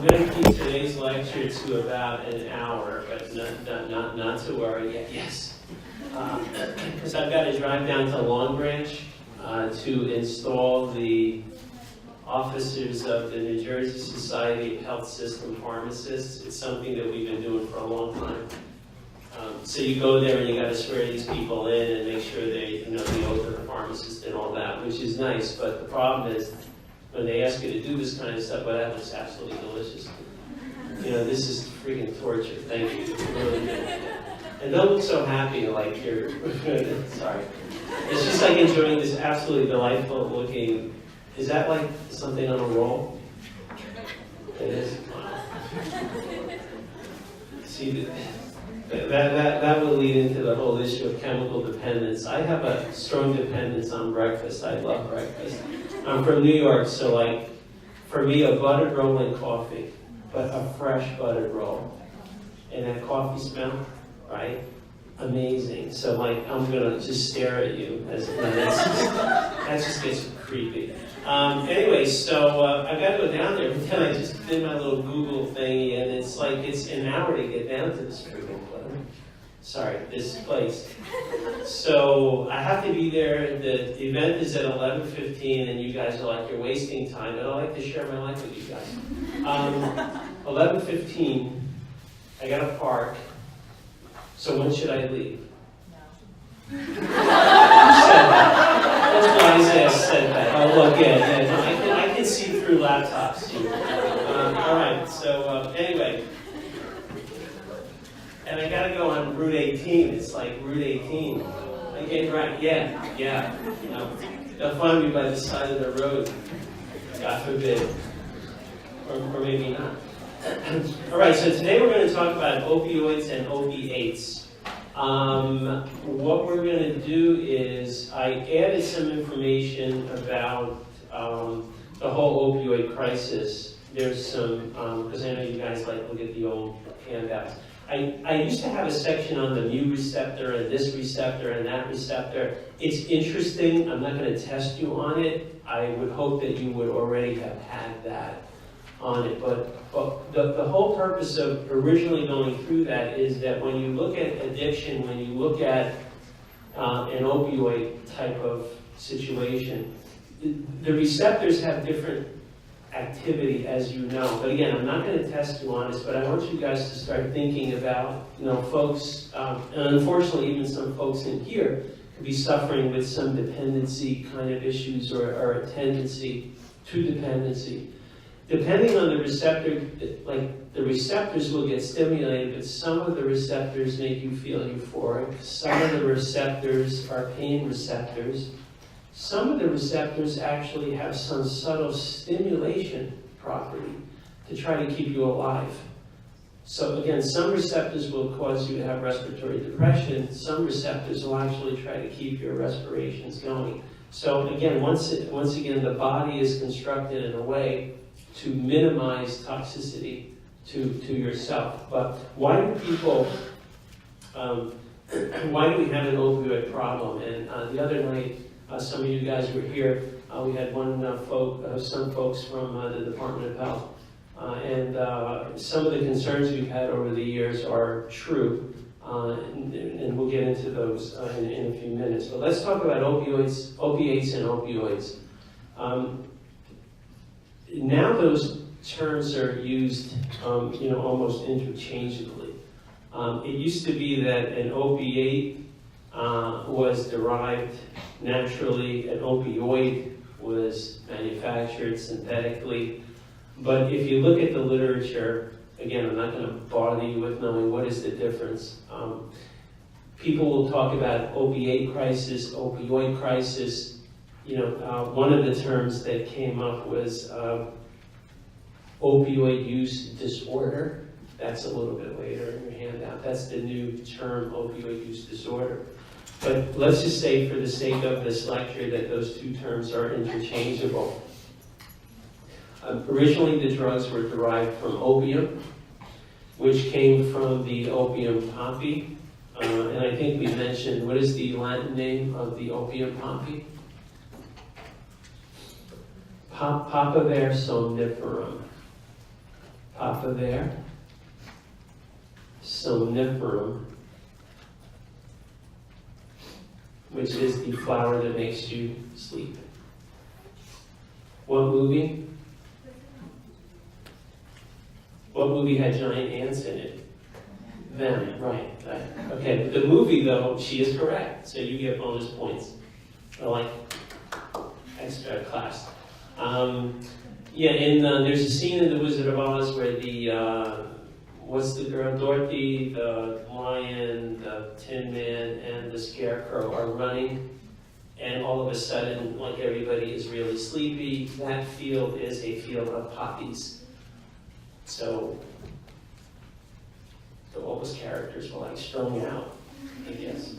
I'm going to keep today's lecture to about an hour, but not to worry yet. Yes, because I've got to drive down to Long Branch to install the officers of the New Jersey Society of Health System Pharmacists. It's something that we've been doing for a long time. So you go there and you got to swear these people in and make sure they know the oath of the pharmacist and all that, which is nice. But the problem is, when they ask you to do this kind of stuff, well, that looks absolutely delicious. This is freaking torture. Thank you. It's really good. And don't look so happy like you're, sorry. It's just like enjoying this absolutely delightful looking, is that like something on a roll? It is. See, that will lead into the whole issue of chemical dependence. I have a strong dependence on breakfast. I love breakfast. I'm from New York, so like, for me, a buttered roll and coffee, but a fresh buttered roll. And that coffee smell, right? Amazing. So like, I'm gonna just stare at you. That just gets creepy. Anyway, so I gotta go down there, but then I just did my little Google thingy, and it's like, it's an hour to get down to this freaking place. Sorry, this place. So I have to be there. The event is at 11:15, and you guys are like, you're wasting time, and I like to share my life with you guys. 11:15, I gotta park. So when should I leave? No. Who said that? That's why Isaiah said that. Oh, look, yeah, no, I can see through laptops. All right, so anyway. And I gotta go on Route 18. It's like Route 18. Okay, right, yeah. They'll find me by the side of the road. God forbid. Or maybe not. All right, so today we're going to talk about opioids and opiates. What we're going to do is I added some information about the whole opioid crisis. There's some, because I know you guys like look at the old handouts. I used to have a section on the mu receptor and this receptor and that receptor. It's interesting. I'm not going to test you on it. I would hope that you would already have had that on it. But the whole purpose of originally going through that is that when you look at addiction, when you look at an opioid type of situation, the receptors have different activity, as you know. But again, I'm not going to test you on this, but I want you guys to start thinking about, folks, and unfortunately even some folks in here could be suffering with some dependency kind of issues or a tendency to dependency. Depending on the receptor, like the receptors will get stimulated, but some of the receptors make you feel euphoric. Some of the receptors are pain receptors. Some of the receptors actually have some subtle stimulation property to try to keep you alive. So again, some receptors will cause you to have respiratory depression. Some receptors will actually try to keep your respirations going. So again, once again, the body is constructed in a way to minimize toxicity to yourself. But why do people, why do we have an opioid problem? And the other night, some of you guys were here. We had some folks from the Department of Health. And some of the concerns we've had over the years are true. And we'll get into those in a few minutes. But let's talk about opiates and opioids. Now those terms are used, almost interchangeably. It used to be that an opiate was derived naturally, an opioid was manufactured synthetically. But if you look at the literature, again, I'm not going to bother you with knowing what is the difference. People will talk about opiate crisis, opioid crisis. One of the terms that came up was opioid use disorder. That's a little bit later in your handout. That's the new term, opioid use disorder. But let's just say, for the sake of this lecture, that those two terms are interchangeable. Originally, the drugs were derived from opium, which came from the opium poppy. And I think we mentioned, what is the Latin name of the opium poppy? Papaver somniferum. Papaver, somniferum, which is the flower that makes you sleep. What movie? What movie had giant ants in it? Them, right. Okay, but the movie though, she is correct, so you get bonus points. Or like extra class. There's a scene in The Wizard of Oz where what's the girl? Dorothy, the lion, the Tin Man, and the Scarecrow are running, and all of a sudden, like everybody is really sleepy. That field is a field of poppies. So all those characters were like strung out, I guess.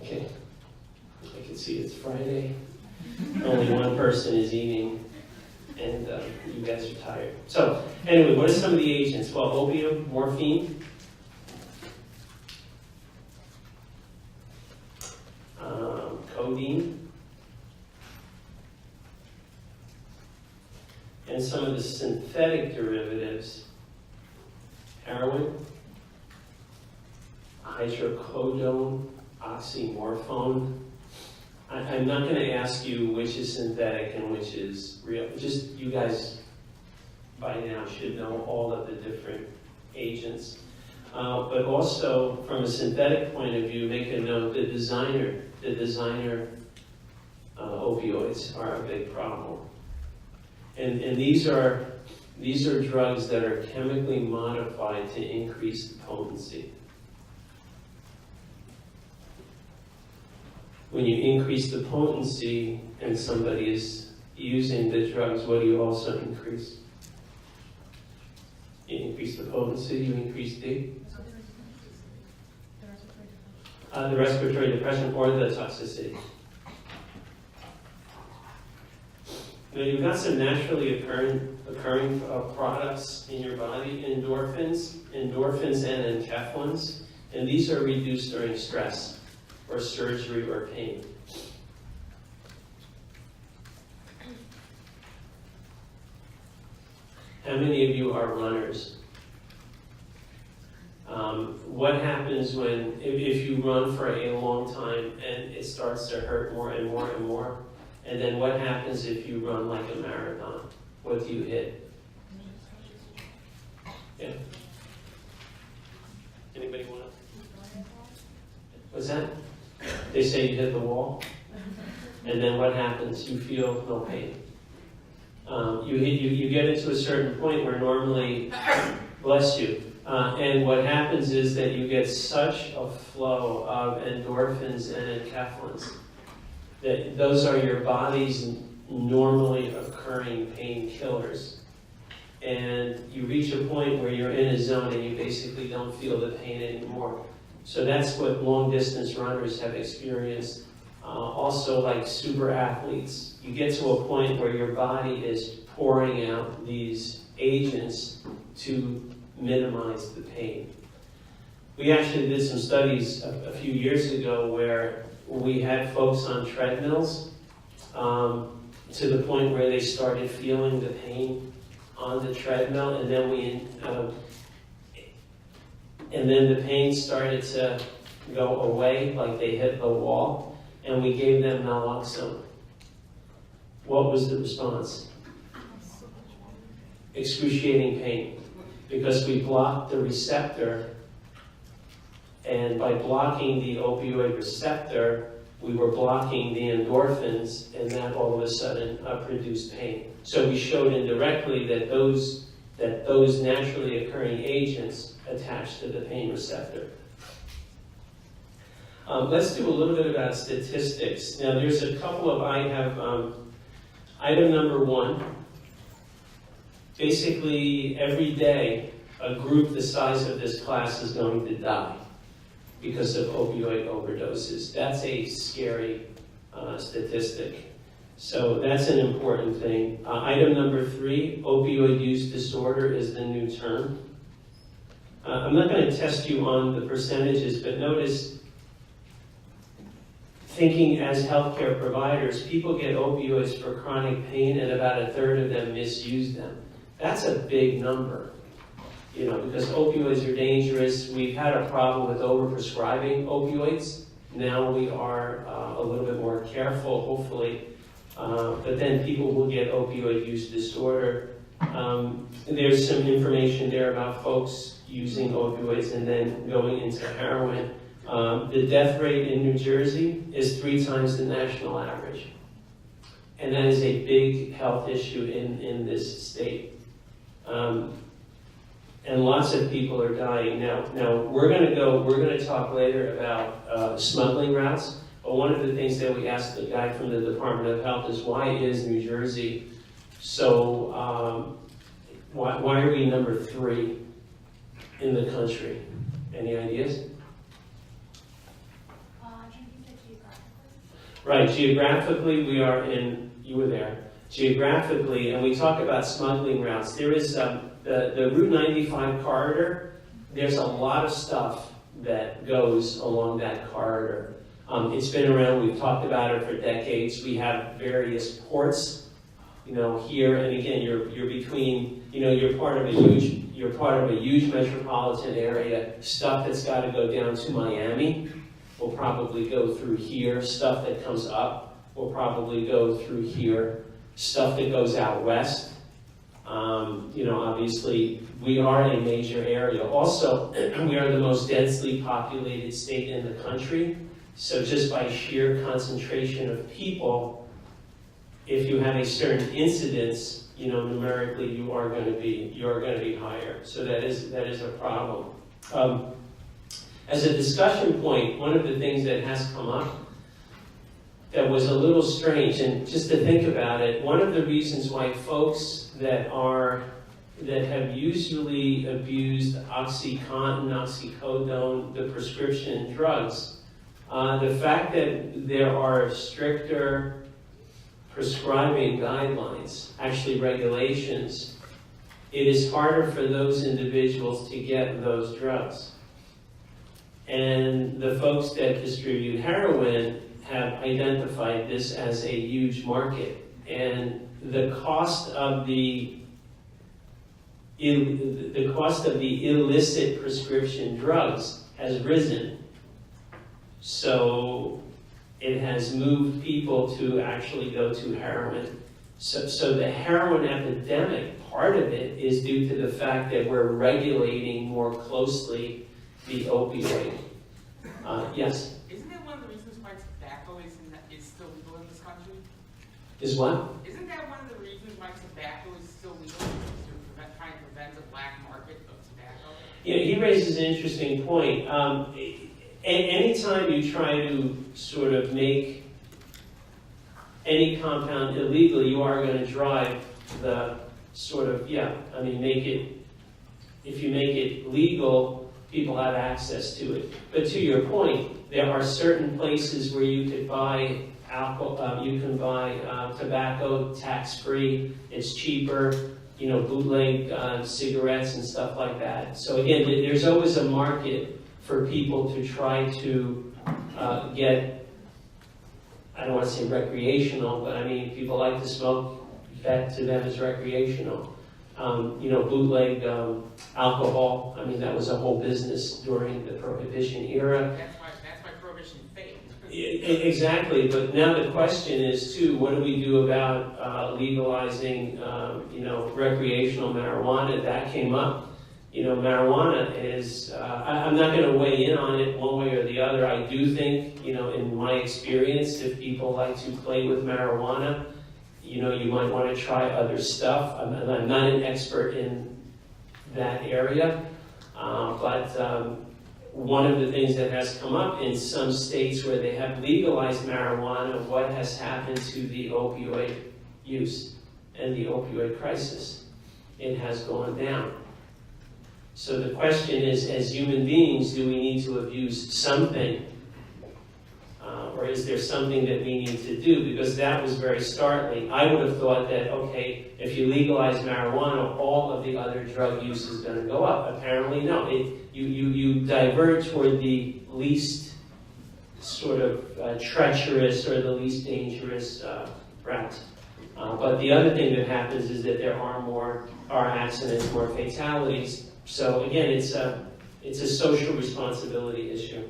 Okay, I can see it's Friday. Only one person is eating, and you guys are tired. So, anyway, what are some of the agents? Well, opium, morphine, codeine, and some of the synthetic derivatives, heroin, hydrocodone, oxymorphone. I'm not going to ask you which is synthetic and which is real. Just you guys by now should know all of the different agents. But also, from a synthetic point of view, make a note, the designer opioids are a big problem. And these are drugs that are chemically modified to increase the potency. When you increase the potency and somebody is using the drugs, what do you also increase? You increase the potency, you increase the respiratory depression or the toxicity. Now you've got some naturally occurring products in your body, endorphins and enkephalins, and these are reduced during stress or surgery or pain. How many of you are runners? What happens if you run for a long time and it starts to hurt more and more and more? And then what happens if you run like a marathon? What do you hit? Yeah. Anybody want to? What's that? They say you hit the wall. And then what happens? You feel no pain. You get into a certain point where normally, bless you, and what happens is that you get such a flow of endorphins and enkephalins that those are your body's normally occurring painkillers. And you reach a point where you're in a zone and you basically don't feel the pain anymore. So that's what long distance runners have experienced. Also, like super athletes, you get to a point where your body is pouring out these agents to minimize the pain. We actually did some studies a few years ago where we had folks on treadmills to the point where they started feeling the pain on the treadmill, and then the pain started to go away, like they hit the wall, and we gave them naloxone. What was the response? Excruciating pain, because we blocked the receptor, and by blocking the opioid receptor, we were blocking the endorphins, and that all of a sudden produced pain. So we showed indirectly that those naturally occurring agents attach to the pain receptor. Let's do a little bit about statistics. Now, there's a couple of, item number 1. Basically, every day, a group the size of this class is going to die because of opioid overdoses. That's a scary statistic. So that's an important thing. Item number 3, opioid use disorder is the new term. I'm not going to test you on the percentages, but notice, thinking as healthcare providers, people get opioids for chronic pain and about a third of them misuse them. That's a big number, because opioids are dangerous. We've had a problem with overprescribing opioids. Now we are a little bit more careful, hopefully. But then people will get opioid use disorder. There's some information there about folks using opioids and then going into heroin. The death rate in New Jersey is 3 times the national average. And that is a big health issue in this state. And lots of people are dying. Now we're going to talk later about smuggling routes. But one of the things that we asked the guy from the Department of Health is, why is New Jersey so, why are we number 3 in the country? Any ideas? Right, geographically we are in, you were there, geographically, and we talk about smuggling routes. There is the Route 95 corridor. There's a lot of stuff that goes along that corridor. It's been around, we've talked about it for decades. We have various ports, here, and again, you're between, you're part of a huge metropolitan area. Stuff that's got to go down to Miami will probably go through here. Stuff that comes up will probably go through here. Stuff that goes out west, obviously we are a major area. Also, we are the most densely populated state in the country. So just by sheer concentration of people, if you have a certain incidence, numerically you are going to be higher. So that is a problem. As a discussion point, one of the things that has come up that was a little strange, and just to think about it, one of the reasons why folks that have usually abused OxyContin, oxycodone, the prescription drugs, the fact that there are stricter prescribing guidelines, actually regulations, it is harder for those individuals to get those drugs. And the folks that distribute heroin have identified this as a huge market. And the cost of the illicit prescription drugs has risen. So it has moved people to actually go to heroin. So the heroin epidemic, part of it is due to the fact that we're regulating more closely the opioid. Yes? Isn't that one of the reasons why tobacco is still legal in this country? Is what? Isn't that one of the reasons why tobacco is still legal? To try and prevent the black market of tobacco? Yeah, he raises an interesting point. Anytime you try to sort of make any compound illegal, you are going to drive the sort of, if you make it legal, people have access to it. But to your point, there are certain places where you could buy alcohol, you can buy tobacco tax-free, it's cheaper, bootleg cigarettes and stuff like that. So again, there's always a market for people to try to get, I don't want to say recreational, but I mean, people like to smoke, that to them is recreational. Bootleg alcohol, I mean, that was a whole business during the Prohibition era. That's why Prohibition failed. Exactly, but now the question is too, what do we do about legalizing, recreational marijuana? That came up. Marijuana is, I'm not going to weigh in on it one way or the other. I do think, in my experience, if people like to play with marijuana, you might want to try other stuff. I'm not an expert in that area, but one of the things that has come up in some states where they have legalized marijuana, what has happened to the opioid use and the opioid crisis? It has gone down. So the question is, as human beings, do we need to abuse something? Or is there something that we need to do? Because that was very startling. I would have thought that, okay, if you legalize marijuana, all of the other drug use is going to go up. Apparently, no. You divert toward the least sort of treacherous or the least dangerous route. But the other thing that happens is that there are more car accidents, more fatalities. So again, it's a social responsibility issue.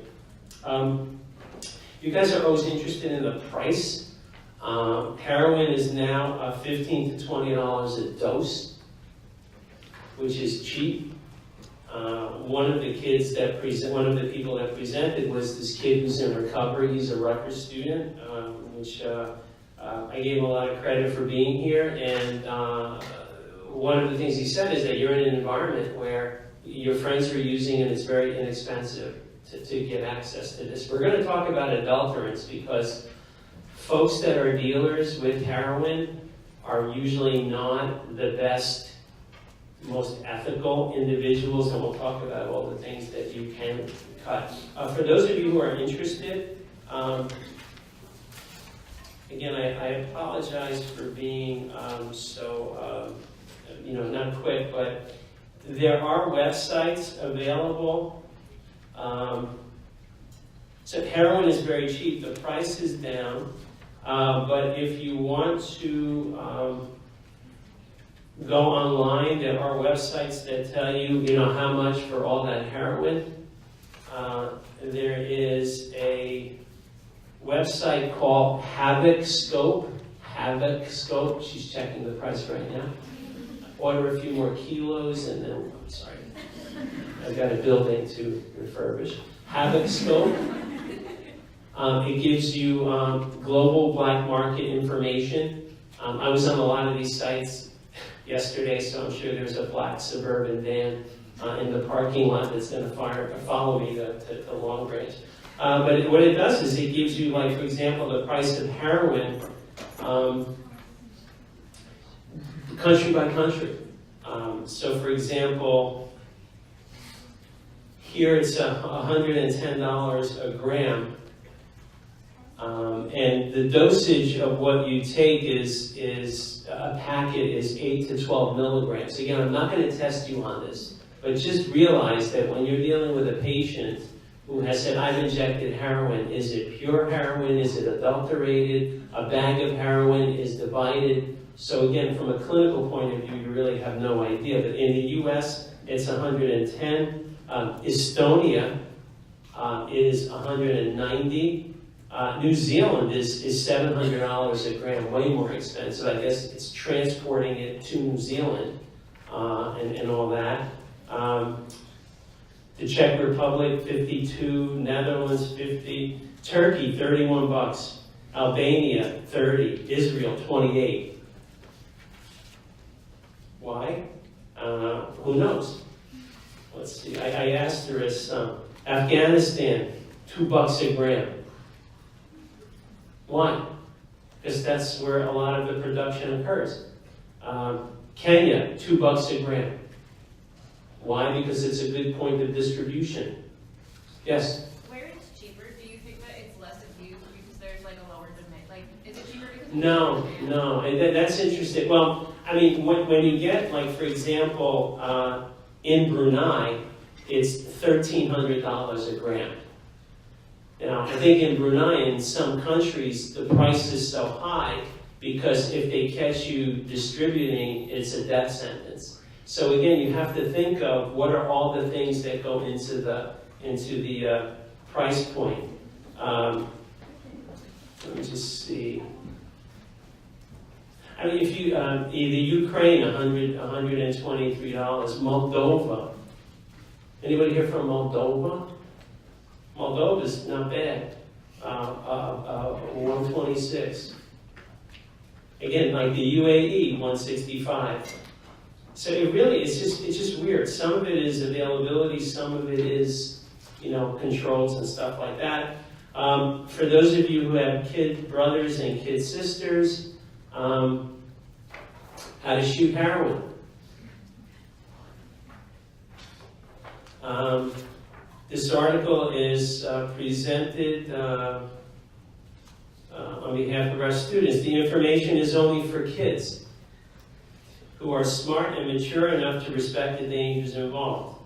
You guys are always interested in the price. Heroin is now $15 to $20 a dose, which is cheap. One of the people that presented was this kid who's in recovery. He's a Rutgers student, which I gave him a lot of credit for being here. And one of the things he said is that you're in an environment where your friends are using and it's very inexpensive to get access to this. We're going to talk about adulterants because folks that are dealers with heroin are usually not the best, most ethical individuals, and we'll talk about all the things that you can cut. For those of you who are interested, again, I apologize for being not quick, but there are websites available. So heroin is very cheap. The price is down. But if you want to go online, there are websites that tell you, how much for all that heroin. There is a website called Havoc Scope. She's checking the price right now. Order a few more kilos and then, I'm sorry, I've got a building to refurbish. Havoc Scope. It gives you global black market information. I was on a lot of these sites yesterday, so I'm sure there's a black suburban van in the parking lot that's going to follow me to Long Branch. But what it does is it gives you, like, for example, the price of heroin country by country. So, for example, here it's $110 a gram. And the dosage of what you take is a packet is 8 to 12 milligrams. Again, I'm not going to test you on this, but just realize that when you're dealing with a patient who has said, I've injected heroin, is it pure heroin? Is it adulterated? A bag of heroin is divided. So again, from a clinical point of view, you really have no idea. But in the US, it's 110. Estonia is 190. New Zealand is $700 a gram, way more expensive. I guess it's transporting it to New Zealand and all that. The Czech Republic, 52. Netherlands, 50. Turkey, $31. Albania, 30. Israel, 28. Why? Who knows? Let's see. I asked her as Afghanistan, $2 a gram. Why? Because that's where a lot of the production occurs. Kenya, $2 a gram. Why? Because it's a good point of distribution. Yes? Where it's cheaper, do you think that it's less abused because there's like a lower demand? Like, is it cheaper because No. And that's interesting. Well, I mean, when you get, like, for example, in Brunei, it's $1,300 a gram. Now, I think in Brunei, in some countries, the price is so high because if they catch you distributing, it's a death sentence. So again, you have to think of what are all the things that go into the price point. Let me just see. I mean, if you the Ukraine, $123. Moldova. Anybody here from Moldova? Moldova's not bad. 126. Again, like the UAE, 165. So it's just weird. Some of it is availability, some of it is, controls and stuff like that. For those of you who have kid brothers and kid sisters, how to shoot heroin. This article is presented on behalf of our students. The information is only for kids who are smart and mature enough to respect the dangers involved.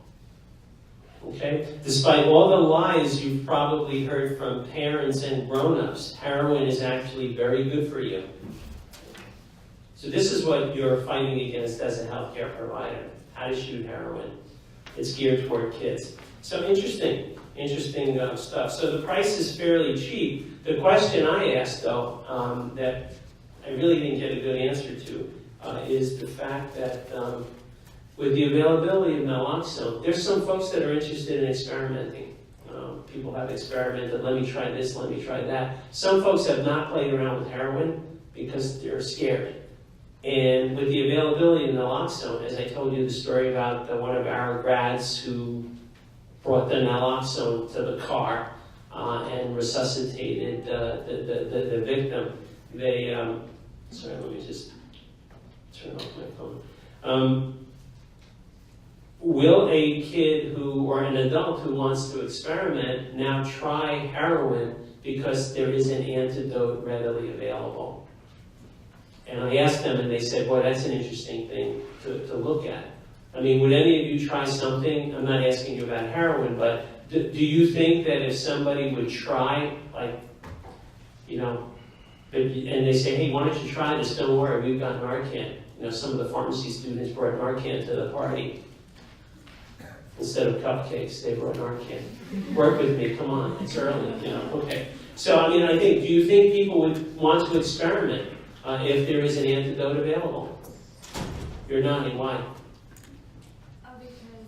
Okay? Despite all the lies you've probably heard from parents and grown-ups, heroin is actually very good for you. So this is what you're fighting against as a healthcare provider, how to shoot heroin. It's geared toward kids. So interesting stuff. So the price is fairly cheap. The question I asked, though, that I really didn't get a good answer to, is the fact that with the availability of naloxone, there's some folks that are interested in experimenting. People have experimented, let me try this, let me try that. Some folks have not played around with heroin because they're scared. And with the availability of naloxone, as I told you the story about one of our grads who brought the naloxone to the car and resuscitated the victim, they, sorry, let me just turn off my phone. Will a kid or an adult who wants to experiment now try heroin because there is an antidote readily available? And I asked them and they said, boy, that's an interesting thing to look at. I mean, would any of you try something? I'm not asking you about heroin, but do you think that if somebody would try, like, you know, and they say, hey, why don't you try this? Don't worry, we've got Narcan. You know, some of the pharmacy students brought Narcan to the party. Instead of cupcakes, they brought Narcan. Work with me, come on, it's early, you know, okay. So, I mean, do you think people would want to experiment if there is an antidote available? You're nodding, why? Because,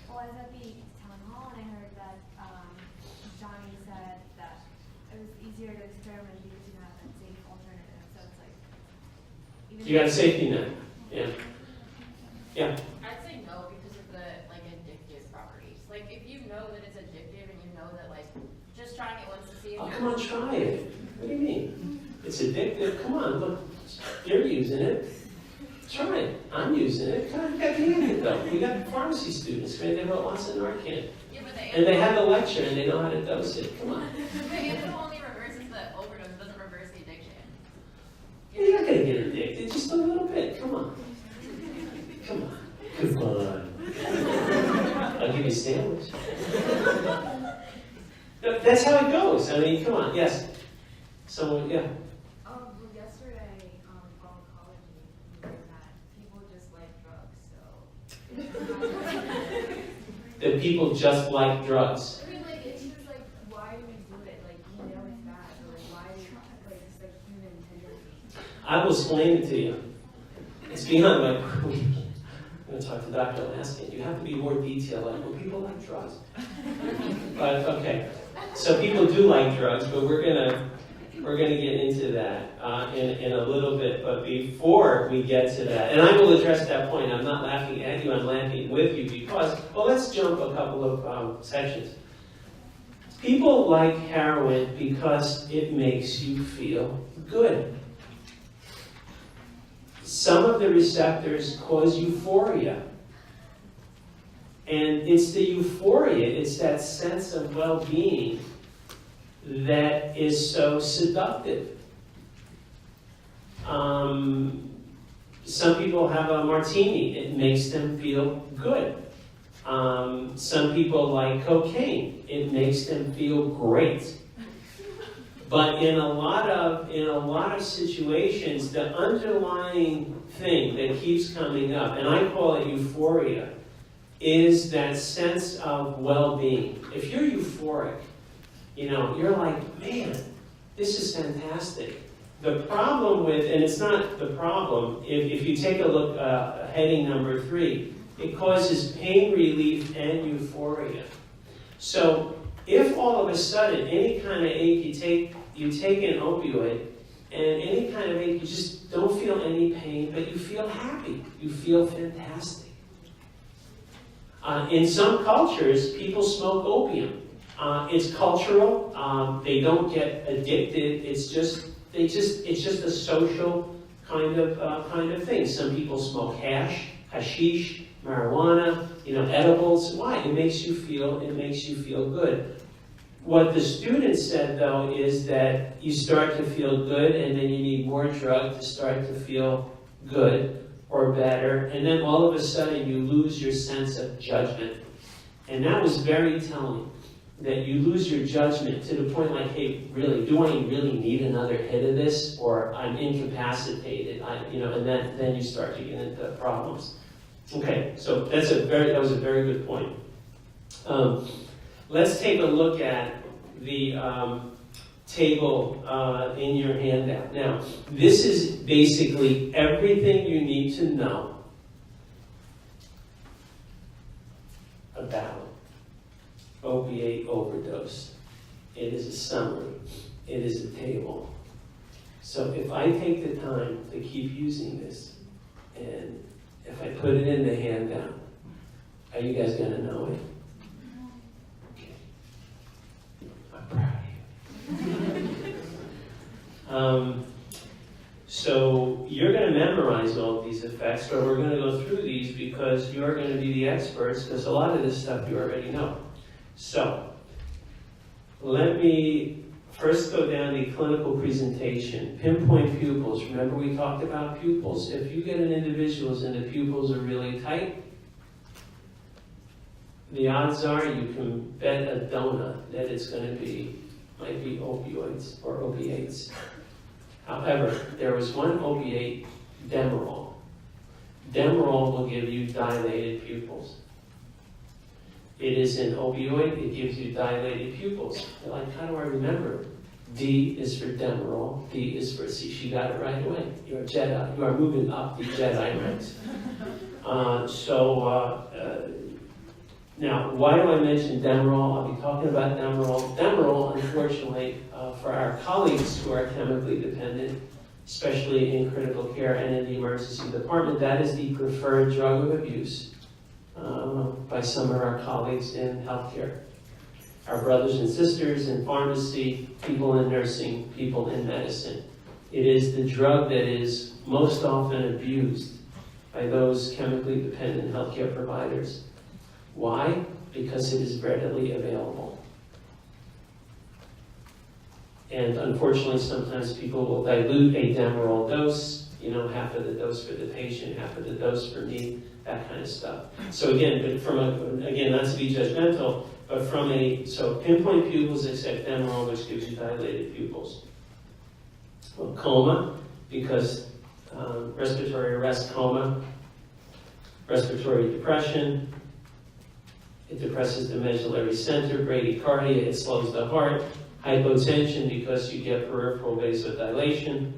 well, I was at the town hall and I heard that Johnny said that it was easier to experiment because you have that safe alternative. So it's like, even You got a safety net, yeah. Yeah. I'd say no because of the like addictive properties. Like if you know that it's addictive and you know that like just trying it once to see if Oh, come on, try it. What do you mean? It's addictive, come on, look, you're using it. Try it, I'm using it. Come on, you got the antidote. We got pharmacy students, man, they wrote lots of Narcan. Yeah, but And they have a lecture and they know how to dose it, come on. the antidote only reverses the overdose, it doesn't reverse the addiction. You're not gonna get addicted, just a little bit, come on. Come on. Come on. I'll give you a sandwich. That's how it goes. I mean, come on. Yes. Someone, yeah. well, yesterday, pharmacology, we learned that people just like drugs, so. That people just like drugs. I mean, like, it's just like, why do we do it? Like, you know it's bad, but like, why do you, like, it's like human tendency. I will explain it to you. It's beyond my. I'm going to talk to Dr. Laskin. You have to be more detailed. Like, well, people like drugs. But okay, so people do like drugs, but we're gonna get into that in a little bit. But before we get to that, and I will address that point. I'm not laughing at you. I'm laughing with you because, well, let's jump a couple of sections. People like heroin because it makes you feel good. Some of the receptors cause euphoria. And it's the euphoria, it's that sense of well-being that is so seductive. Some people have a martini, it makes them feel good. Some people like cocaine, it makes them feel great. But in a lot of situations, the underlying thing that keeps coming up, and I call it euphoria, is that sense of well-being. If you're euphoric, you know, you're like, man, this is fantastic. The problem with, and it's not the problem, if you take a look, heading number 3, it causes pain relief and euphoria. So if all of a sudden, any kind of ache you take an opioid, and any kind of ache, you just don't feel any pain, but you feel happy. You feel fantastic. In some cultures, people smoke opium. It's cultural. They don't get addicted. It's just a social kind of thing. Some people smoke hashish, marijuana, edibles. Why? It makes you feel good. What the students said, though, is that you start to feel good, and then you need more drug to start to feel good or better, and then all of a sudden you lose your sense of judgment. And that was very telling. that you lose your judgment to the point like, hey, really, do I really need another hit of this, or I'm incapacitated? And then you start to get into problems. Okay, so that was a very good point. Let's take a look at the table in your handout. Now, this is basically everything you need to know about opiate overdose. It is a summary. It is a table. So if I take the time to keep using this, and if I put it in the handout, are you guys going to know it? Okay. I'm proud of you. So you're going to memorize all of these effects, but we're going to go through these because you're going to be the experts, because a lot of this stuff you already know. So let me first go down the clinical presentation. Pinpoint pupils. Remember we talked about pupils. If you get an individual and the pupils are really tight, the odds are you can bet a donut that it's going to might be opioids or opiates. However, there was one opiate, Demerol. Demerol will give you dilated pupils. It is an opioid, it gives you dilated pupils. You're like, how do I remember? D is for Demerol, D is for, see, she got it right away. You're a Jedi, you are moving up the Jedi ranks. Now, why do I mention Demerol? I'll be talking about Demerol. Demerol, unfortunately, for our colleagues who are chemically dependent, especially in critical care and in the emergency department, that is the preferred drug of abuse by some of our colleagues in healthcare. Our brothers and sisters in pharmacy, people in nursing, people in medicine. It is the drug that is most often abused by those chemically dependent healthcare providers. Why? Because it is readily available. And unfortunately, sometimes people will dilute a Demerol dose, half of the dose for the patient, half of the dose for me, that kind of stuff. So again, not to be judgmental, but so pinpoint pupils except Demerol, which gives you dilated pupils. Well, coma, because respiratory arrest, coma, respiratory depression, it depresses the medullary center, bradycardia, it slows the heart, hypotension because you get peripheral vasodilation,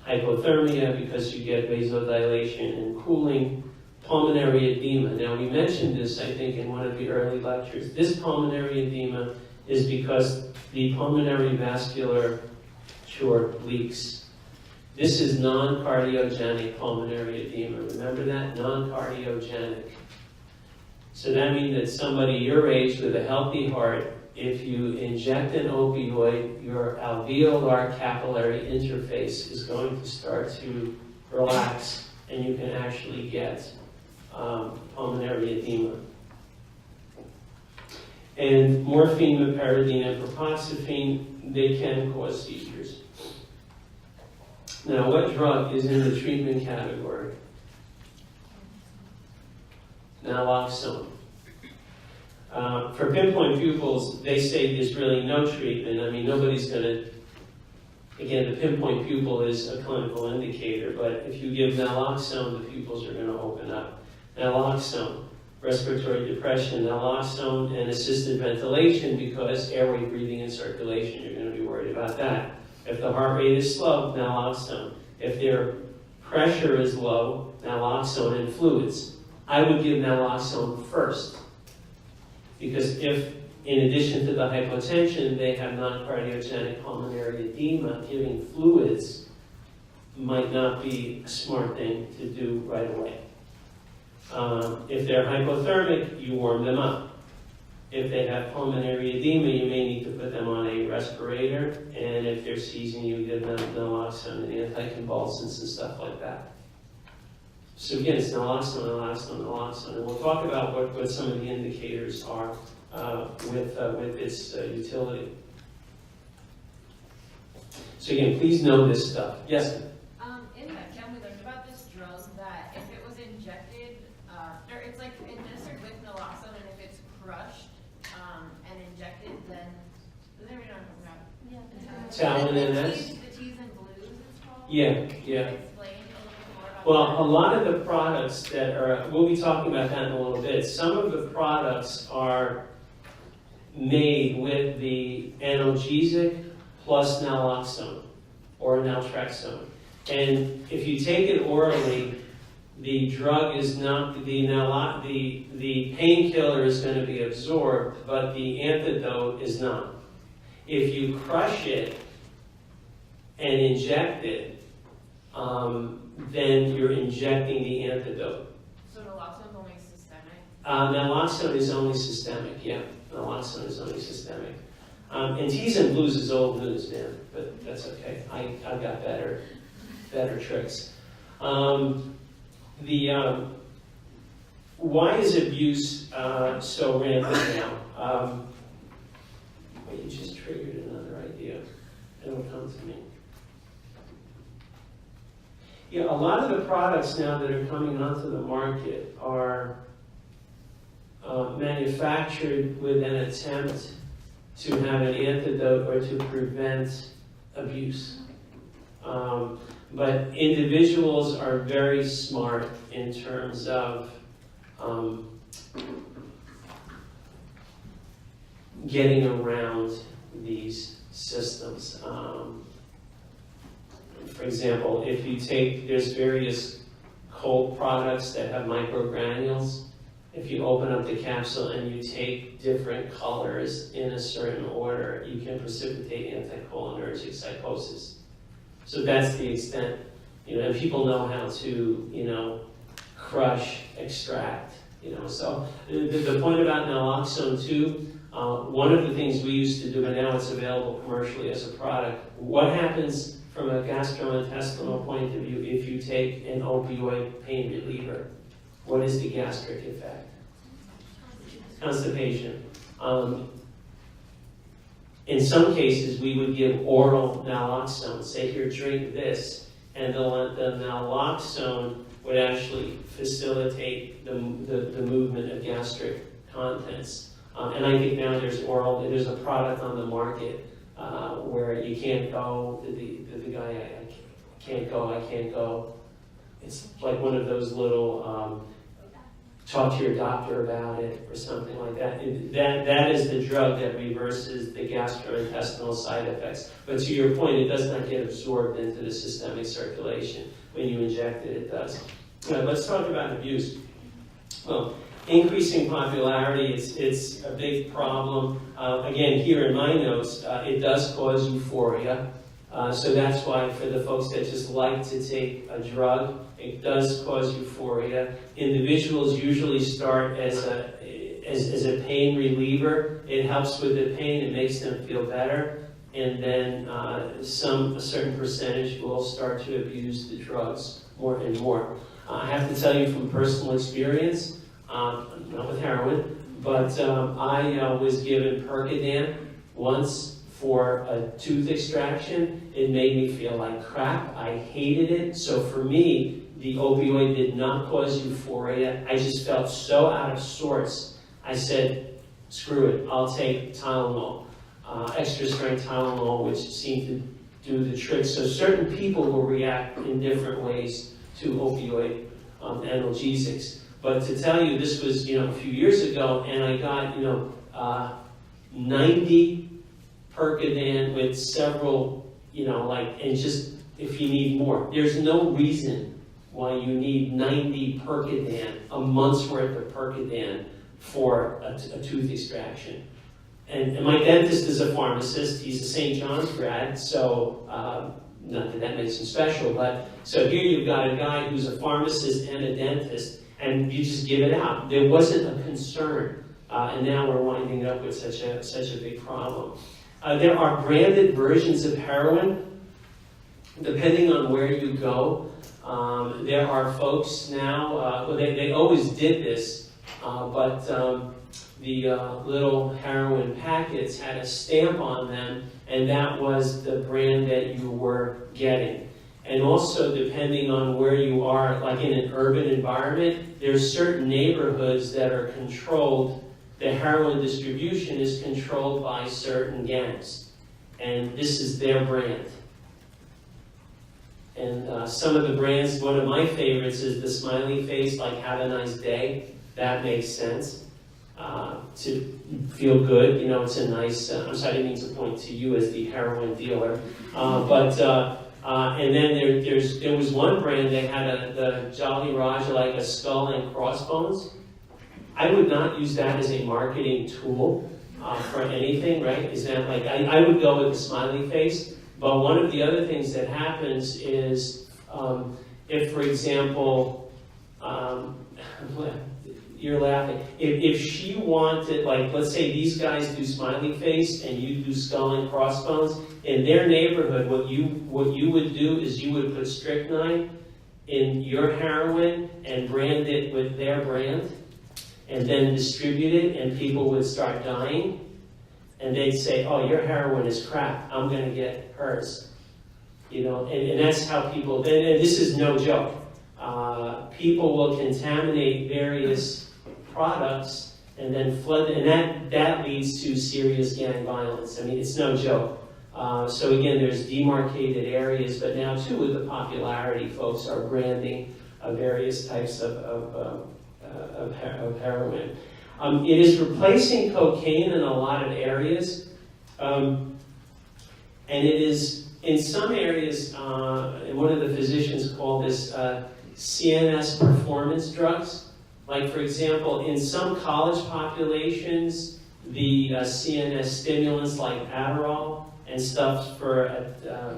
hypothermia because you get vasodilation and cooling, pulmonary edema. Now we mentioned this, I think, in one of the early lectures. This pulmonary edema is because the pulmonary vascular leaks. This is non-cardiogenic pulmonary edema. Remember that? Non-cardiogenic. So that means that somebody your age with a healthy heart, if you inject an opioid, your alveolar capillary interface is going to start to relax, and you can actually get pulmonary edema. And morphine, meperidine, and propoxyphene, they can cause seizures. Now, what drug is in the treatment category? Naloxone. For pinpoint pupils, they say there's really no treatment. I mean, nobody's going to, again, the pinpoint pupil is a clinical indicator, but if you give naloxone, the pupils are going to open up. Naloxone, respiratory depression, naloxone, and assisted ventilation, because airway breathing and circulation, you're going to be worried about that. If the heart rate is slow, naloxone. If their pressure is low, naloxone and fluids. I would give naloxone first, because if, in addition to the hypotension, they have non-cardiogenic pulmonary edema, giving fluids might not be a smart thing to do right away. If they're hypothermic, you warm them up. If they have pulmonary edema, you may need to put them on a respirator, and if they're seizing, you give them naloxone and anticonvulsants and stuff like that. So again, it's naloxone, naloxone, naloxone, and we'll talk about what some of the indicators are with its utility. So again, please know this stuff. Yes? In that chem, we learned about this drug that if it was injected, or it's like administered with naloxone, and if it's crushed and injected, Does everyone know what I'm talking about? Talon and The S? T's and Blues it's called? Yeah, yeah. Explain a little bit more about Well, that. a lot of the products that are, we'll be talking about that in a little bit. Some of the products are made with the analgesic plus naloxone or naltrexone. And if you take it orally, the drug is not, the painkiller is going to be absorbed, but the antidote is not. If you crush it and inject it, then you're injecting the antidote. So naloxone only systemic? Naloxone is only systemic, yeah. Naloxone is only systemic. And T's and Blues is old news, man, but that's okay. I've got better tricks. Why is abuse so rampant now? Wait, you just triggered another idea. It'll come to me. Yeah, a lot of the products now that are coming onto the market are manufactured with an attempt to have an antidote or to prevent abuse. But individuals are very smart in terms of getting around these systems. For example, if you take, there's various cold products that have microgranules. If you open up the capsule and you take different colors in a certain order, you can precipitate anticholinergic psychosis. So that's the extent, and people know how to, crush, extract, So the point about naloxone too, one of the things we used to do, and now it's available commercially as a product, what happens from a gastrointestinal point of view if you take an opioid pain reliever? What is the gastric effect? Constipation. In some cases, we would give oral naloxone. Say, here, drink this. And the naloxone would actually facilitate the movement of gastric contents. And I think now there's a product on the market where you can't go, the guy, I can't go. It's like one of those little, talk to your doctor about it or something like that. That is the drug that reverses the gastrointestinal side effects. But to your point, it does not get absorbed into the systemic circulation. When you inject it, it does. Now, let's talk about abuse. Well, increasing popularity, it's a big problem. Again, here in my notes, it does cause euphoria. So that's why for the folks that just like to take a drug, it does cause euphoria. Individuals usually start as a pain reliever. It helps with the pain, it makes them feel better. And then a certain percentage will start to abuse the drugs more and more. I have to tell you from personal experience, not with heroin, but I was given Percodan once for a tooth extraction. It made me feel like crap. I hated it. So for me, the opioid did not cause euphoria. I just felt so out of sorts. I said, screw it, I'll take Tylenol, extra strength Tylenol, which seemed to do the trick. So certain people will react in different ways to opioid analgesics. But to tell you, this was a few years ago, and I got 90 Percodan with several, and just if you need more. There's no reason why you need 90 Percodan, a month's worth of Percodan for a tooth extraction. And my dentist is a pharmacist. He's a St. John's grad, so not that makes him special, but so here you've got a guy who's a pharmacist and a dentist, and you just give it out. There wasn't a concern, and now we're winding up with such a big problem. There are branded versions of heroin, depending on where you go. There are folks now, they always did this, but the little heroin packets had a stamp on them, and that was the brand that you were getting. And also, depending on where you are, like in an urban environment, there's certain neighborhoods that are controlled the heroin distribution is controlled by certain gangs, and this is their brand. And some of the brands, one of my favorites is the smiley face, like "Have a nice day." That makes sense. To feel good, you know, it's a nice, I'm sorry, I didn't mean to point to you as the heroin dealer. And then there was one brand that had the Jolly Roger, like a skull and crossbones. I would not use that as a marketing tool for anything, right? Is that like, I would go with the smiley face, but one of the other things that happens is if, for example, you're laughing. If she wanted, like, let's say these guys do smiley face and you do skull and crossbones, in their neighborhood, what you would do is you would put strychnine in your heroin and brand it with their brand, and then distribute it, and people would start dying, and they'd say, "Oh, your heroin is crap. I'm going to get hers." You know, and that's how people. And this is no joke. People will contaminate various products and then flood, and that leads to serious gang violence. I mean, it's no joke. So again, there's demarcated areas, but now too, with the popularity, folks are branding various types of heroin. It is replacing cocaine in a lot of areas, and it is in some areas. One of the physicians called this CNS performance drugs. Like, for example, in some college populations, the CNS stimulants like Adderall and stuff for,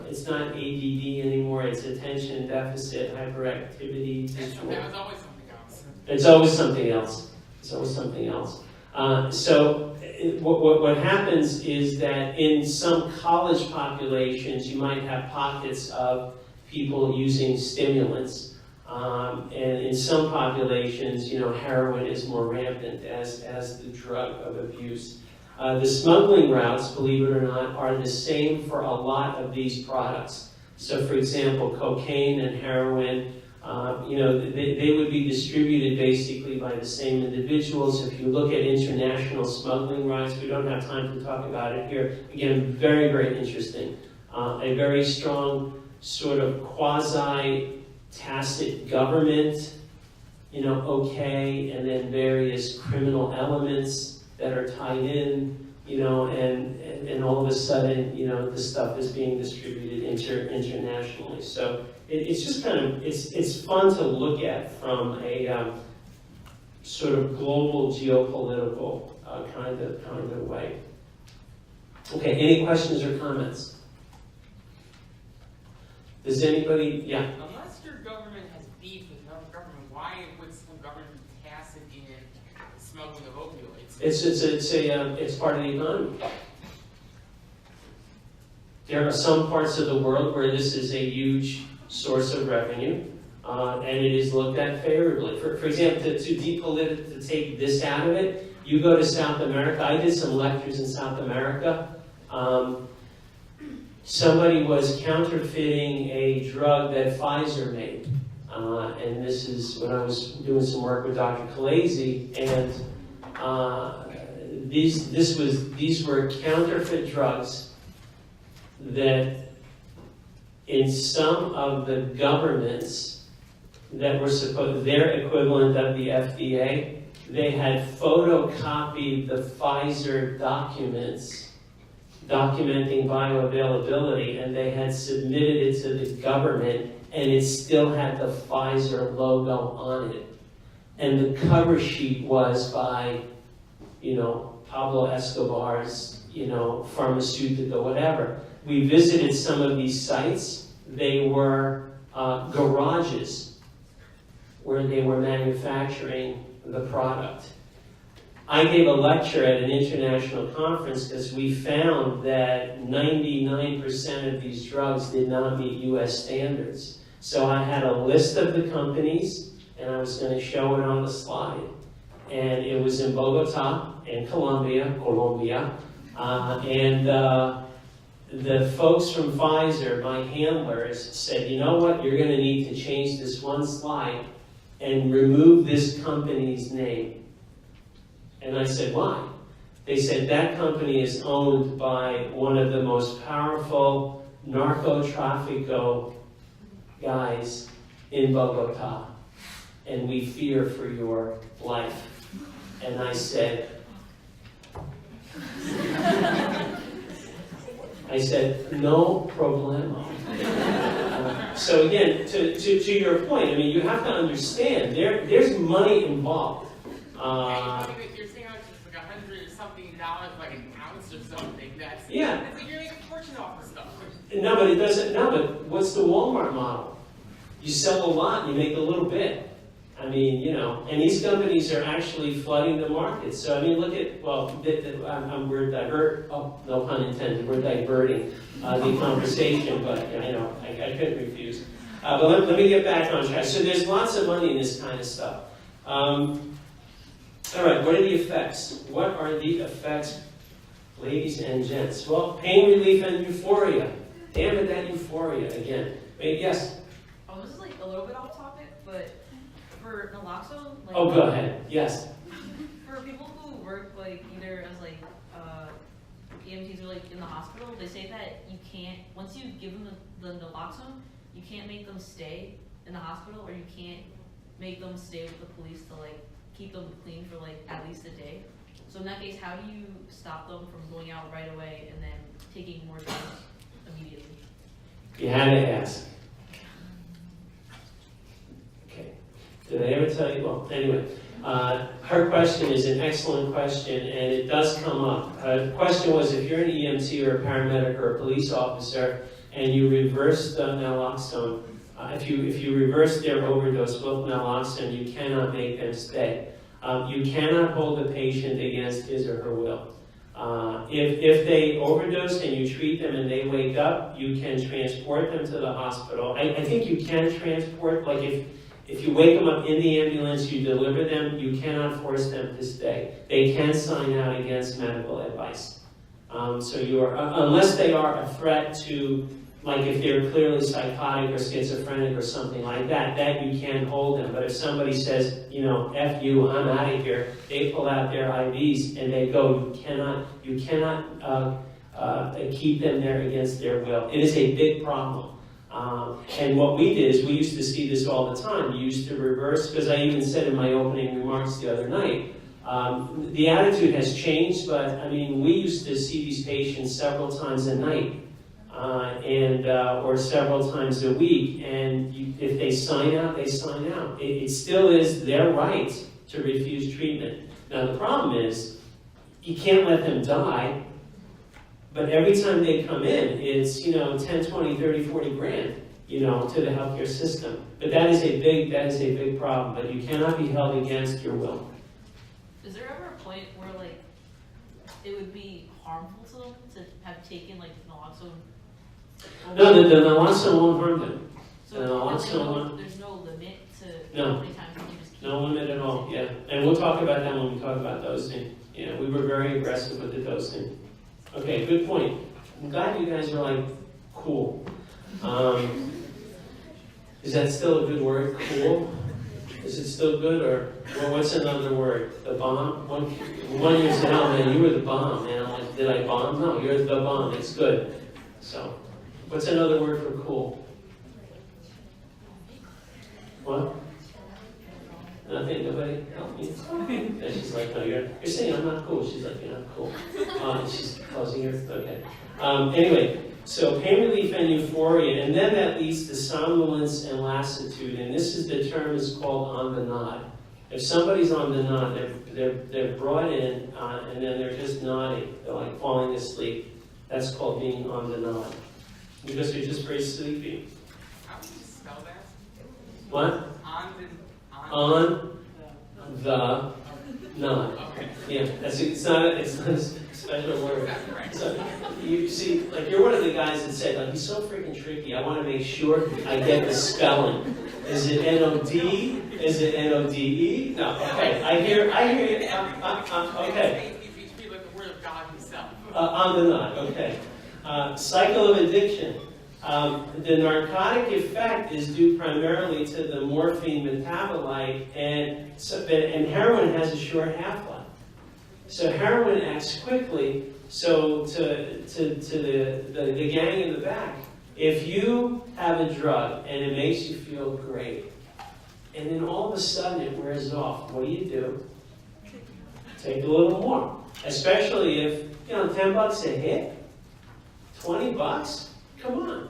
it's not ADD anymore, it's attention deficit hyperactivity disorder. That was always something else. It's always something else. It's always something else. What happens is that in some college populations, you might have pockets of people using stimulants. And in some populations, you know, heroin is more rampant as the drug of abuse. The smuggling routes, believe it or not, are the same for a lot of these products. So, for example, cocaine and heroin, you know, they would be distributed basically by the same individuals. If you look at international smuggling routes, we don't have time to talk about it here. Again, very, very interesting. A very strong sort of quasi-tacit government, you know, okay, and then various criminal elements that are tied in, you know, and all of a sudden, you know, the stuff is being distributed internationally. So it's just kind of, it's fun to look at from a sort of global geopolitical kind of way. Okay, any questions or comments? Does anybody, yeah? Unless your government has beef with another government, why would some government be tacit in smuggling of opioids? It's part of the economy. There are some parts of the world where this is a huge source of revenue, and it is looked at favorably. For example, to take this out of it, you go to South America. I did some lectures in South America. Somebody was counterfeiting a drug that Pfizer made, and this is when I was doing some work with Dr. Khaleesi, and these were counterfeit drugs that in some of the governments that were their equivalent of the FDA, they had photocopied the Pfizer documents documenting bioavailability, and they had submitted it to the government, and it still had the Pfizer logo on it. And the cover sheet was by, you know, Pablo Escobar's, you know, pharmaceutical, whatever. We visited some of these sites. They were garages where they were manufacturing the product. I gave a lecture at an international conference because we found that 99% of these drugs did not meet US standards. So I had a list of the companies, and I was going to show it on the slide. And it was in Bogota, in Colombia. The folks from Pfizer, my handlers, said, you know what, you're going to need to change this one slide and remove this company's name. And I said, why? They said that company is owned by one of the most powerful narco-traffico guys in Bogota, and we fear for your life. And I said, no problemo. So again, to your point, I mean, you have to understand, there's money involved. You're saying it's like $100-something, like an ounce or something. That's Yeah. It's like you're making a fortune off of stuff. No, but it doesn't. No, but what's the Walmart model? You sell a lot and you make a little bit. I mean, you know, and these companies are actually flooding the market. So I mean, look at no pun intended. We're diverting the conversation, but you know, I couldn't refuse. But let me get back on track. So there's lots of money in this kind of stuff. All right, what are the effects? What are the effects, ladies and gents? Well, pain relief and euphoria. Damn it, that euphoria again. Wait, yes? This is like a little bit off topic, but for naloxone, like, Oh, go ahead. Yes. for people who work like either as like EMTs or like in the hospital, they say that you can't, once you give them the naloxone, you can't make them stay in the hospital, or you can't make them stay with the police to like keep them clean for like at least a day. So in that case, how do you stop them from going out right away and then taking more drugs immediately? You had to ask. Okay. Did I ever tell you? Well, anyway, her question is an excellent question, and it does come up. The question was, if you're an EMT or a paramedic or a police officer, and you reverse the naloxone, if you reverse their overdose with naloxone, you cannot make them stay. You cannot hold the patient against his or her will. If they overdose and you treat them and they wake up, you can transport them to the hospital. I think you can transport, like if you wake them up in the ambulance, you deliver them, you cannot force them to stay. They can sign out against medical advice. So you are, unless they are a threat to, like if they're clearly psychotic or schizophrenic or something like that, that you can hold them. But if somebody says, you know, F you, I'm out of here, they pull out their IVs and they go, you cannot keep them there against their will. It is a big problem. And what we did is we used to see this all the time. We used to reverse, because I even said in my opening remarks the other night, the attitude has changed, but I mean, we used to see these patients several times a night. Or several times a week, and if they sign out, they sign out. It still is their right to refuse treatment. Now the problem is, you can't let them die, but every time they come in, it's 10, 20, 30, 40 grand, to the healthcare system. But that is a big problem. But you cannot be held against your will. Is there ever a point where like it would be harmful to them to have taken like naloxone? No, the naloxone won't harm them. So the naloxone there's no limit to No. how many times you just keep No limit at all, yeah. And we'll talk about that when we talk about dosing. Yeah, we were very aggressive with the dosing. Okay, good point. I'm glad you guys are like, cool. Is that still a good word, cool? Is it still good, or what's another word? The bomb? One year said, oh man, you were the bomb. And I'm like, did I bomb? No, you're the bomb. It's good. So, what's another word for cool? What? Nothing? Nobody help me? And she's like, no, you're saying I'm not cool. She's like, you're not cool. She's closing her. Okay. Anyway, so pain relief and euphoria, and then that leads to somnolence and lassitude. And this is the term is called on the nod. If somebody's on the nod, they're brought in, and then they're just nodding. They're like falling asleep. That's called being on the nod, because they're just very sleepy. How do you spell that? What? On the nod. Okay. Yeah, it's not a special word. So you see, like you're one of the guys that said, like, he's so freaking tricky. I want to make sure I get the spelling. Is it N-O-D? Is it N-O-D-E? No. Okay. I hear you. Okay. You speak like the word of God himself. On the nod. Okay. Cycle of addiction. The narcotic effect is due primarily to the morphine metabolite, and heroin has a short half-life. So heroin acts quickly. So to the gang in the back, if you have a drug and it makes you feel great, and then all of a sudden it wears off, what do? Take a little more. Especially if, $10 a hit, $20, come on,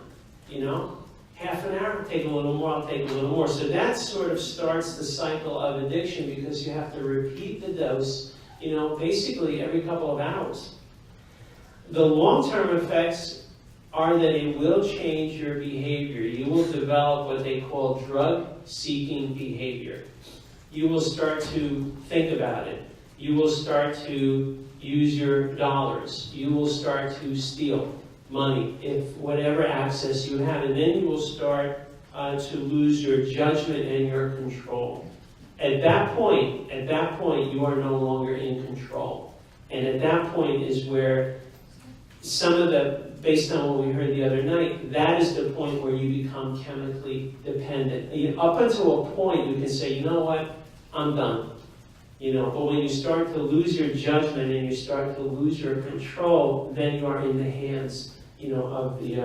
half an hour, take a little more, I'll take a little more. So that sort of starts the cycle of addiction because you have to repeat the dose, basically every couple of hours. The long-term effects are that it will change your behavior. You will develop what they call drug-seeking behavior. You will start to think about it. You will start to use your dollars. You will start to steal money, if whatever access you have, and then you will start to lose your judgment and your control. At that point, you are no longer in control. And at that point is where some of the, based on what we heard the other night, that is the point where you become chemically dependent. Up until a point, you can say, you know what, I'm done. But when you start to lose your judgment and you start to lose your control, then you are in the hands, of the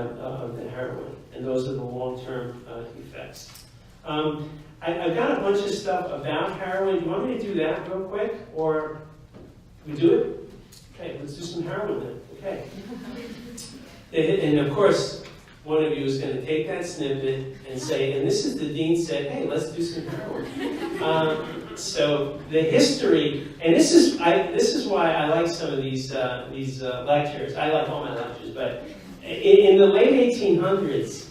heroin, and those are the long-term effects. I've got a bunch of stuff about heroin. Do you want me to do that real quick, or we do it? Okay, let's do some heroin then. Okay. And of course, one of you is going to take that snippet and say, and this is the dean said, hey, let's do some heroin. So the history, and this is why I like some of these lectures. I like all my lectures, but in the late 1800s,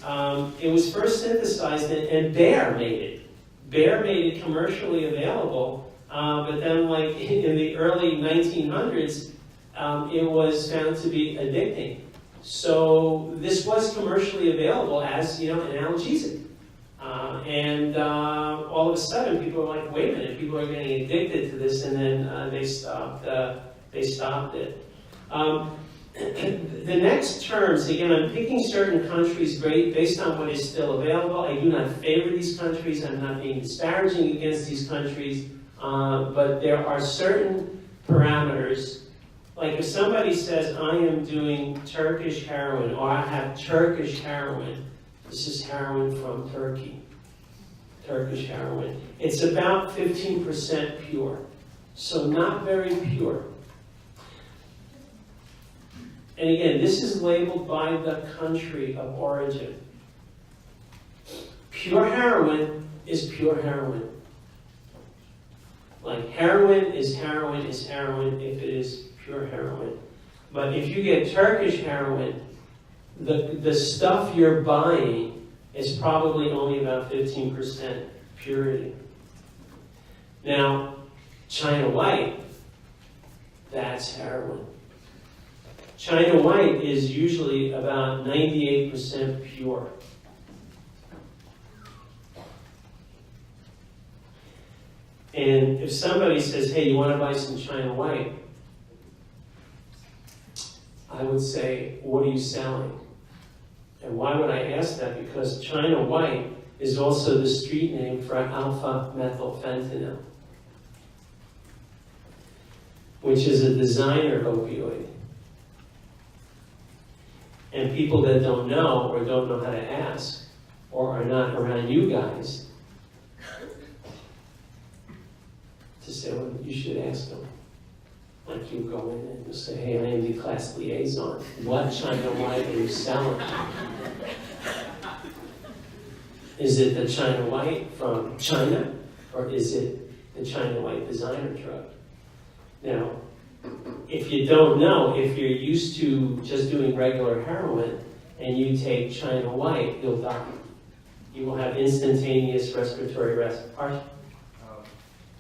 it was first synthesized, and Bayer made it. Bayer made it commercially available, but then, like in the early 1900s, it was found to be addicting. So this was commercially available as, an analgesic. And all of a sudden, people were like, wait a minute, people are getting addicted to this, and then they stopped it. The next terms, again, I'm picking certain countries based on what is still available. I do not favor these countries. I'm not being disparaging against these countries, but there are certain parameters. Like if somebody says, I am doing Turkish heroin, or I have Turkish heroin, this is heroin from Turkey, Turkish heroin. It's about 15% pure, so not very pure. And again, this is labeled by the country of origin. Pure heroin is pure heroin. Like heroin is heroin is heroin if it is pure heroin. But if you get Turkish heroin, the stuff you're buying is probably only about 15% purity. Now, China White, that's heroin. China White is usually about 98% pure. And if somebody says, hey, you want to buy some China White? I would say, what are you selling? And why would I ask that? Because China White is also the street name for alpha-methylfentanyl, which is a designer opioid. And people that don't know or don't know how to ask or are not around you guys to say, well, you should ask them. Like you go in and you say, hey, I am the class liaison. What China White are you selling? Is it the China White from China, or is it the China White designer drug? Now, if you don't know, if you're used to just doing regular heroin and you take China White, you'll die. You will have instantaneous respiratory arrest.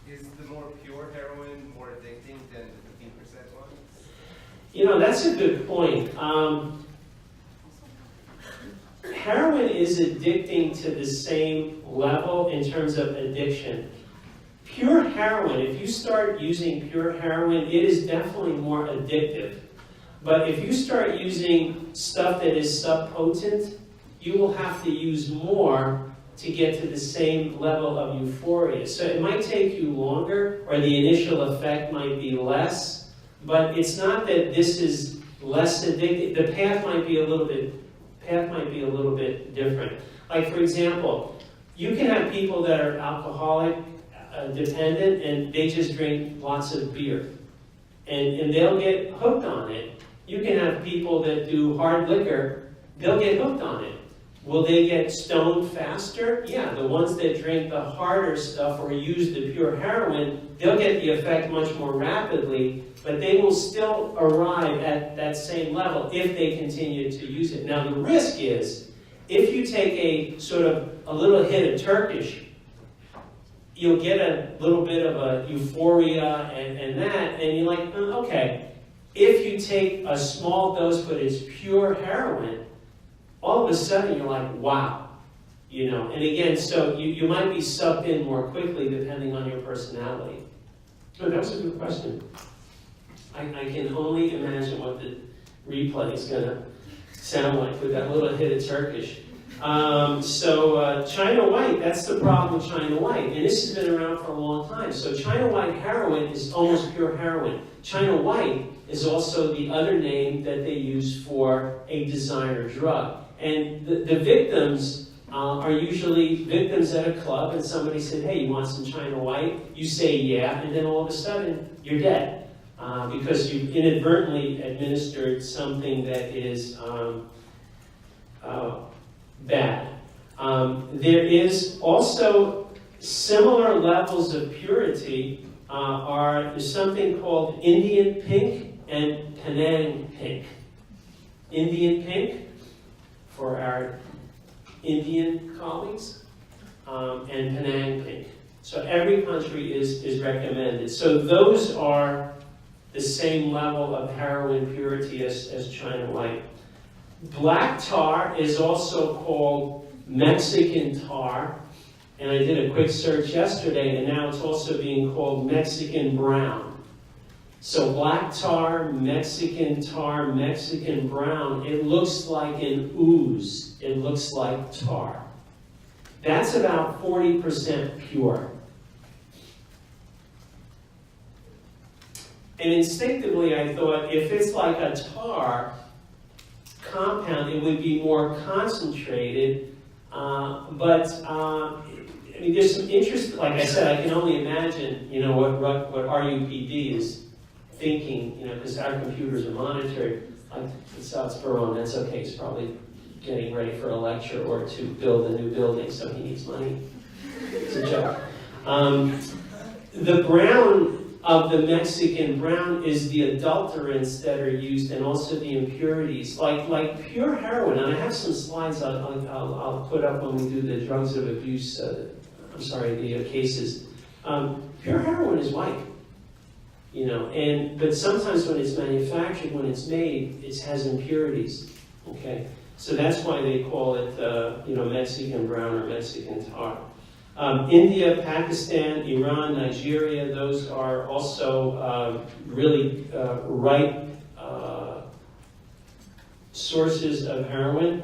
Is the more pure heroin more addicting than the 15% one? That's a good point. Heroin is addicting to the same level in terms of addiction. Pure heroin, if you start using pure heroin, it is definitely more addictive. But if you start using stuff that is subpotent, you will have to use more to get to the same level of euphoria. So it might take you longer, or the initial effect might be less, but it's not that this is less addictive. The path might be a little bit different. Like for example, you can have people that are alcoholic dependent and they just drink lots of beer. And they'll get hooked on it. You can have people that do hard liquor, they'll get hooked on it. Will they get stoned faster? Yeah, the ones that drink the harder stuff or use the pure heroin, they'll get the effect much more rapidly, but they will still arrive at that same level if they continue to use it. Now the risk is, if you take a sort of a little hit of Turkish, you'll get a little bit of a euphoria and that, and you're like, okay. If you take a small dose but it's pure heroin, all of a sudden you're like, wow. And again, so you might be sucked in more quickly depending on your personality. Oh, that was a good question. I can only imagine what the replay is going to sound like with that little hit of Turkish. China White, that's the problem with China White. And this has been around for a long time. So China White heroin is almost pure heroin. China White is also the other name that they use for a designer drug. And the victims are usually victims at a club, and somebody said, hey, you want some China White? You say yeah, and then all of a sudden you're dead because you inadvertently administered something that is bad. There is also similar levels of purity there's something called Indian pink and Penang pink. Indian pink for our Indian colleagues, and Penang pink. So every country is recommended. So those are the same level of heroin purity as China White. Black tar is also called Mexican tar, and I did a quick search yesterday, and now it's also being called Mexican brown. So black tar, Mexican brown, it looks like an ooze. It looks like tar. That's about 40% pure. And instinctively I thought, if it's like a tar compound, it would be more concentrated. I mean, there's some interest, like I said, I can only imagine, what RUPD is thinking, because our computers are monitored. Like Southborough, and that's okay, he's probably getting ready for a lecture or to build a new building, so he needs money. It's a joke. The brown of the Mexican brown is the adulterants that are used and also the impurities, like pure heroin. And I have some slides I'll put up when we do the drugs of abuse, the cases. Pure heroin is white, but sometimes when it's manufactured, when it's made, it has impurities, okay? So that's why they call it, Mexican brown or Mexican tar. India, Pakistan, Iran, Nigeria, those are also really ripe sources of heroin.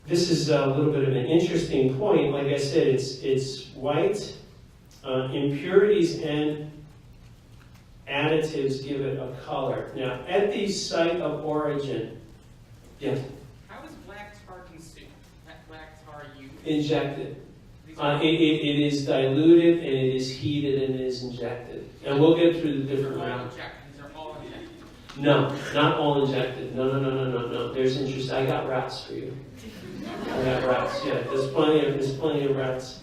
This is a little bit of an interesting point. Like I said, it's white. Impurities and additives give it a color. Now, at the site of origin, yeah. How is black tar consumed? Black tar used? Injected. It is diluted and it is heated and it is injected. And we'll get through the different rounds. These are all injected. No, not all injected. No. There's interest. I got routes for you. I got routes. Yeah, there's plenty of routes.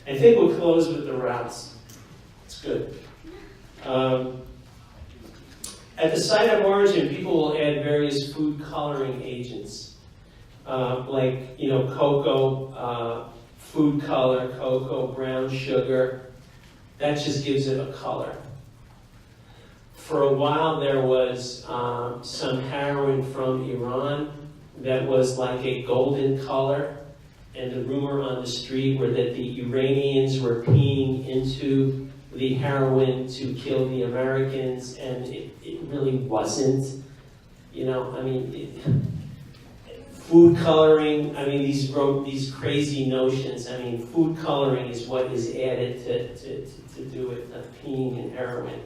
I think we'll close with the routes. It's good. At the site of origin, people will add various food coloring agents, like cocoa, food color, cocoa, brown sugar. That just gives it a color. For a while, there was some heroin from Iran that was like a golden color, and the rumor on the street were that the Iranians were peeing into the heroin to kill the Americans, and it really wasn't. Food coloring, these crazy notions. Food coloring is what is added to do it, peeing and heroin.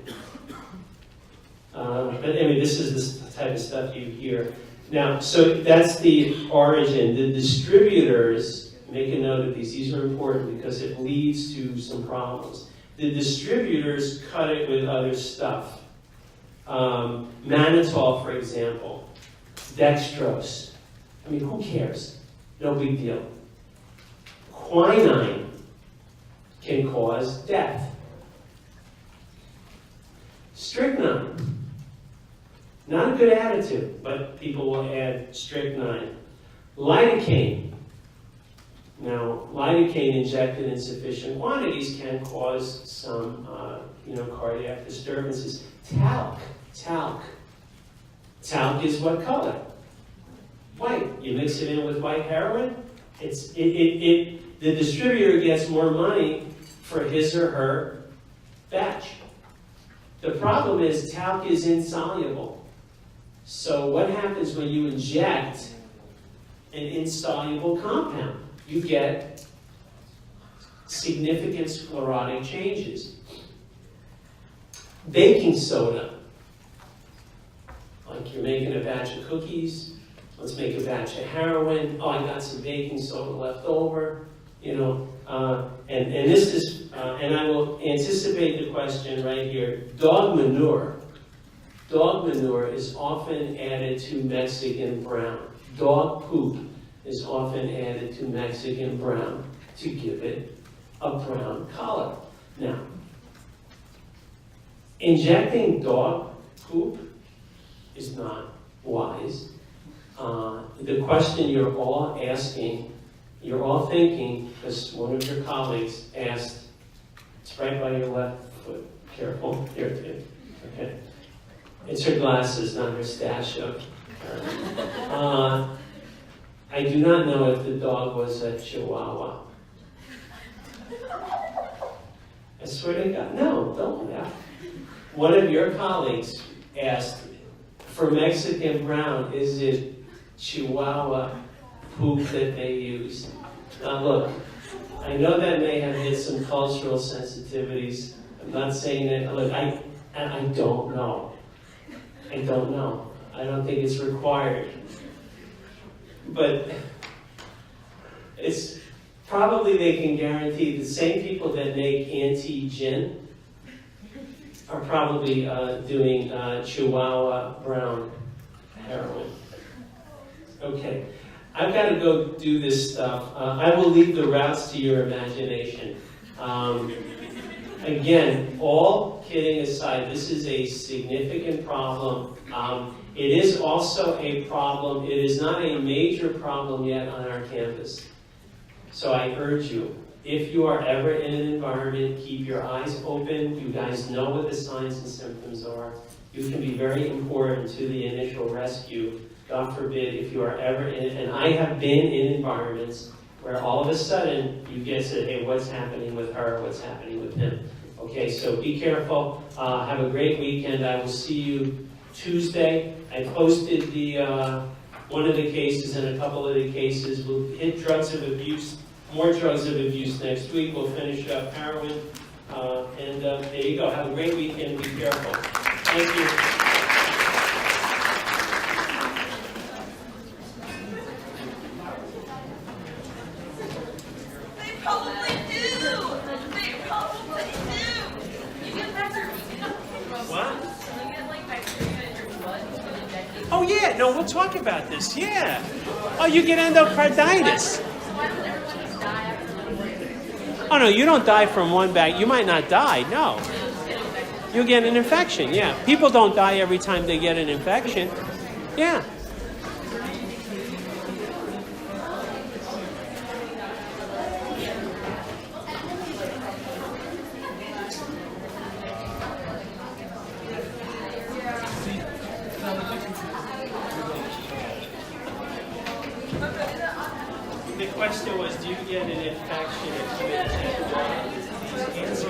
But I mean, this is the type of stuff you hear. Now, so that's the origin. The distributors, make a note of these are important because it leads to some problems. The distributors cut it with other stuff. Mannitol, for example, dextrose. I mean, who cares? No big deal. Quinine can cause death. Strychnine, not a good additive, but people will add strychnine. Lidocaine. Now, lidocaine injected in sufficient quantities can cause some, cardiac disturbances. Talc. Talc is what color? White. You mix it in with white heroin, the distributor gets more money for his or her batch. The problem is talc is insoluble. So what happens when you inject an insoluble compound? You get significant sclerotic changes. Baking soda. Like you're making a batch of cookies, let's make a batch of heroin. Oh, I got some baking soda left over, and this is, and I will anticipate the question right here. Dog manure is often added to Mexican brown. Dog poop is often added to Mexican brown to give it a brown color. Now, injecting dog poop is not wise. The question you're all asking, you're all thinking, because one of your colleagues asked, it's right by your left foot, careful, here too, okay. It's her glasses, not her stachio. I do not know if the dog was a Chihuahua. I swear to God, no, don't laugh. One of your colleagues asked, for Mexican brown, is it Chihuahua poop that they use? Now look, I know that may have hit some cultural sensitivities. I'm not saying that, look, I don't know. I don't know. I don't think it's required. But it's probably they can guarantee the same people that make anti-gin are probably doing Chihuahua brown heroin. Okay, I've got to go do this stuff. I will leave the routes to your imagination. Again, all kidding aside, this is a significant problem. It is also a problem. It is not a major problem yet on our campus. So I urge you, if you are ever in an environment, keep your eyes open. You guys know what the signs and symptoms are. You can be very important to the initial rescue. God forbid if you are ever in, and I have been in environments where all of a sudden you get to, hey, what's happening with her? What's happening with him? Okay, so be careful. Have a great weekend. I will see you Tuesday. I posted the one of the cases and a couple of the cases. We'll hit drugs of abuse, more drugs of abuse next week. We'll finish up heroin. And there you go. Have a great weekend. Be careful. Thank you. Oh yeah, no, we'll talk about this, yeah. Oh, you get endocarditis. Oh no, you don't die from one bag. You might not die, no. You'll get an infection, yeah. People don't die every time they get an infection. Yeah. The question was, do you get an infection if you inject these